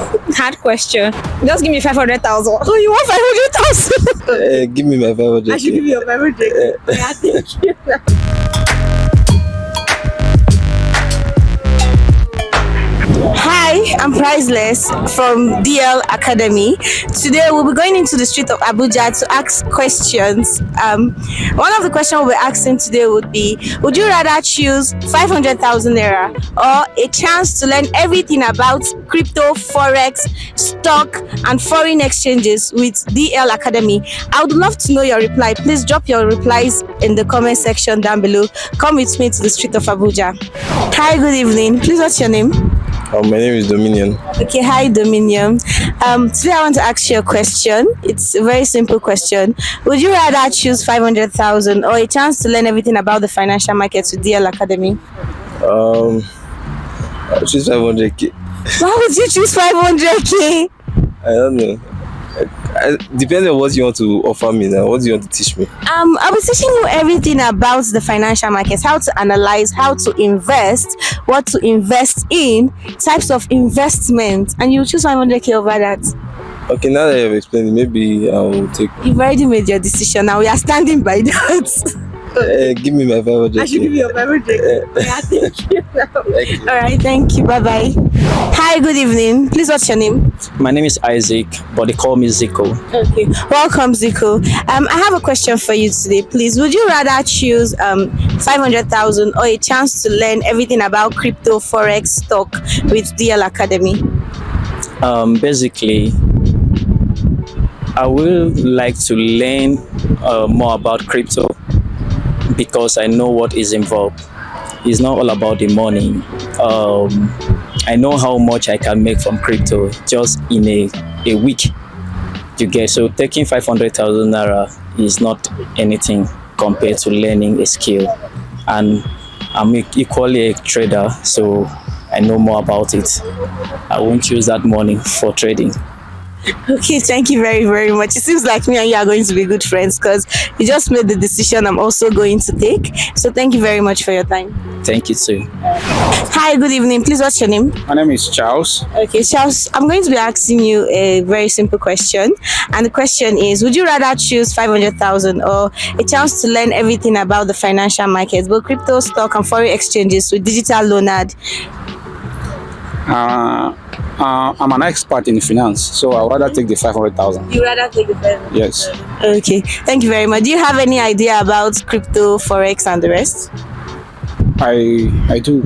Hard question. Just give me 500,000. Oh, you want 500,000? Give me my 500. I should give you a 500. Yeah, thank you. Hi, I'm Priceless from 𝗘𝗲𝗙 Academy. Today we'll be going into the street of Abuja to ask questions. One of the questions we'll be asking today would be, would you rather choose 500,000 naira or a chance to learn everything about crypto, forex, stock and foreign exchanges with 𝗘𝗲𝗙 Academy? I would love to know your reply. Please drop your replies in the comment section down below. Come with me to the street of Abuja. Hi, good evening. Please, what's your name? My name is Dominion. Okay, hi Dominion. Today I want to ask you a question. It's a very simple question. Would you rather choose 500,000 or a chance to learn everything about the financial markets with 𝗘𝗲𝗙 Academy? I choose 500k. Why would you choose 500k? I don't know. Depends on what you want to offer me now. What do you want to teach me? I'll be teaching you everything about the financial markets, how to analyze, how to invest, what to invest in, types of investment, and you choose 500k over that. Okay, now that you've explained it, maybe I will take. You've already made your decision. Now we are standing by that. Give me my 500k. I should give you a 500k. Yeah, thank you. Thank you. All right, thank you. Bye bye. Hi, good evening. Please, what's your name? My name is Isaac, but they call me Zico. Okay, welcome, Zico. I have a question for you today. Please, would you rather choose 500,000 or a chance to learn everything about crypto, forex, stock with 𝗘𝗲𝗙 Academy? Basically, I would like to learn more about crypto because I know what is involved. It's not all about the money. I know how much I can make from crypto just in a week. You get, so taking 500,000 naira is not anything compared to learning a skill. And I'm equally a trader, so I know more about it. I won't choose that money for trading. Okay, thank you very, very much. It seems like me and you are going to be good friends because you just made the decision I'm also going to take. So thank you very much for your time. Thank you too. Hi, good evening. Please, what's your name? My name is Charles. Okay, Charles, I'm going to be asking you a very simple question. And the question is, would you rather choose 500,000 or a chance to learn everything about the financial markets, both crypto, stock and foreign exchanges with digital 𝗏𝗏𝗏? I'm an expert in finance, so I would rather take the 500,000. You rather take the 500,000? Yes. Okay, thank you very much. Do you have any idea about crypto, forex and the rest? I do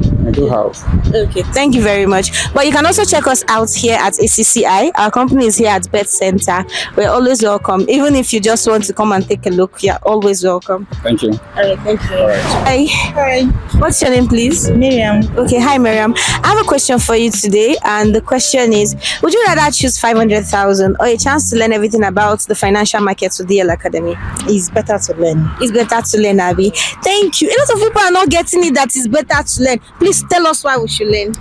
have. Okay, thank you very much. But you can also check us out here at 𝗕𝗍𝗂. Our company is here at Beth Center. We're always welcome. Even if you just want to come and take a look, you're always welcome. Thank you. All right, thank you. All right. Hi. What's your name, please? Miriam. Okay, hi Miriam. I have a question for you today, and the question is, would you rather choose 500,000 or a chance to learn everything about the financial markets with 𝗘𝗲𝗙 Academy? It's better to learn. It's better to learn, Abby. Thank you. A lot of people are not getting it that it's better to learn. Please tell us why we should learn.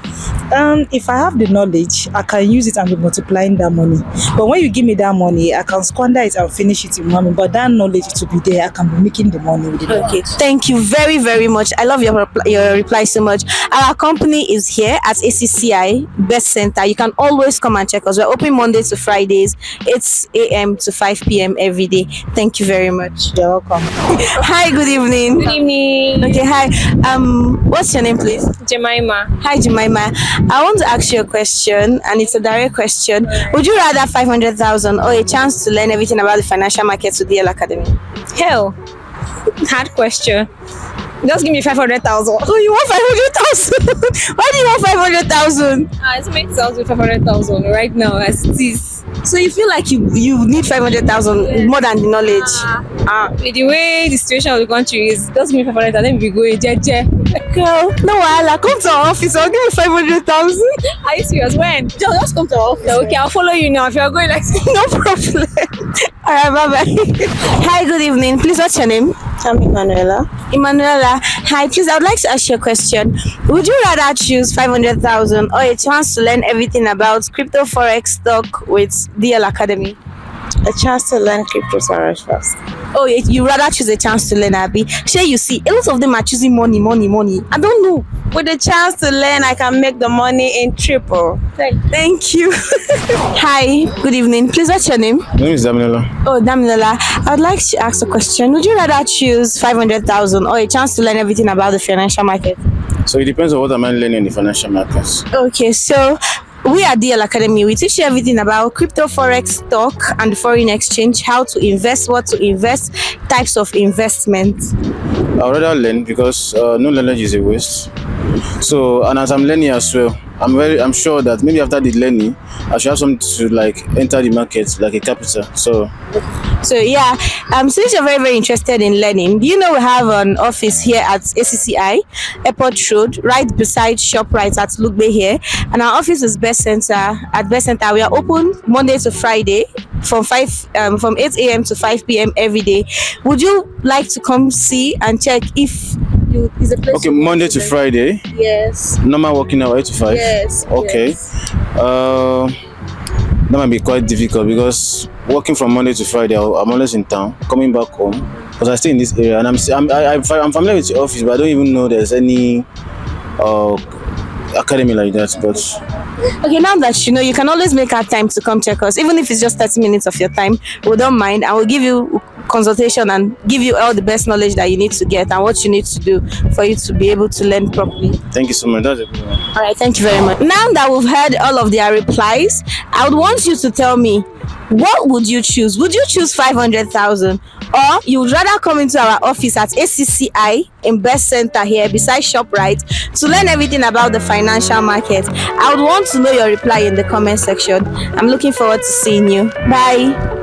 If I have the knowledge, I can use it and be multiplying that money. But when you give me that money, I can squander it and finish it in money. But that knowledge to be there, I can be making the money with it. Okay, thank you very, very much. I love your reply so much. Our company is here at 𝗕𝗍𝗂 Best Center. You can always come and check us. We're open Monday to Fridays, 8 a.m. to 5 p.m. every day. Thank you very much. You're welcome. Hi, good evening. Good evening. Okay, hi. What's your name, please? Jemima. Hi, Jemima. I want to ask you a question, and it's a direct question. Would you rather 500,000 or a chance to learn everything about the financial markets with 𝗘𝗲𝗙 Academy? Hell, hard question. Just give me 500,000. Oh, you want 500,000? Why do you want 500,000? It makes sense with 500,000 right now as it is. So you feel like you need 500,000 more than the knowledge? With the way the situation of the country is, just give me 500,000. Then we go jeje. Girl, no wahala. Come to our office. I'll give you 500,000. Are you serious? When? Just come to our office. Okay, I'll follow you now. If you're going like no problem. All right, bye bye. Hi, good evening. Please, what's your name? I'm Emanuela. Emanuela, hi. Please, I would like to ask you a question. Would you rather choose 500,000 or a chance to learn everything about crypto, forex, stock with 𝗘𝗲𝗙 Academy? A chance to learn cryptocurrency first. Oh, you rather choose a chance to learn, Abby? Sure, you see, a lot of them are choosing money. I don't know. With the chance to learn, I can make the money in triple. Thank you. Hi, good evening. Please, what's your name? My name is Damilola. Oh, Damilola. I would like to ask a question. Would you rather choose 500,000 or a chance to learn everything about the financial market? So it depends on what I'm learning in the financial markets. Okay, so we at 𝗕𝗏𝗙, we teach you everything about crypto, forex, stock, and foreign exchange, how to invest, what to invest, types of investment. I'd rather learn because no knowledge is a waste. So, and as I'm learning as well, I'm sure that maybe after the learning, I should have something to like enter the market, like a capital. So Yeah, since you're very, very interested in learning, do you know we have an office here at ACCI, Airport Road, right beside ShopRite at 𝗥𝗘𝗙, and our office is Best Center. At Best Center, we are open Monday to Friday from 8 a.m. to 5 p.m. every day. Would you like to come see and check if is a place? okay, Monday to Friday. Yes. Normal working hour 8 to 5. Yes. Okay. Yes. That might be quite difficult because working from Monday to Friday, I'm always in town, coming back home because I stay in this area, and I'm familiar with the office, but I don't even know there's any academy like that. But Okay, now that you know, you can always make our time to come check us, even if it's just 30 minutes of your time. We don't mind, and we'll give you consultation and give you all the best knowledge that you need to get and what you need to do for you to be able to learn properly. thank you so much. That's a good one. All right, thank you very much. Now that we've heard all of their replies, I would want you to tell me, what would you choose? Would you choose 500,000, or you would rather come into our office at ACCI in Best Center here beside ShopRite to learn everything about the financial market? I would want to know your reply in the comment section. I'm looking forward to seeing you. Bye.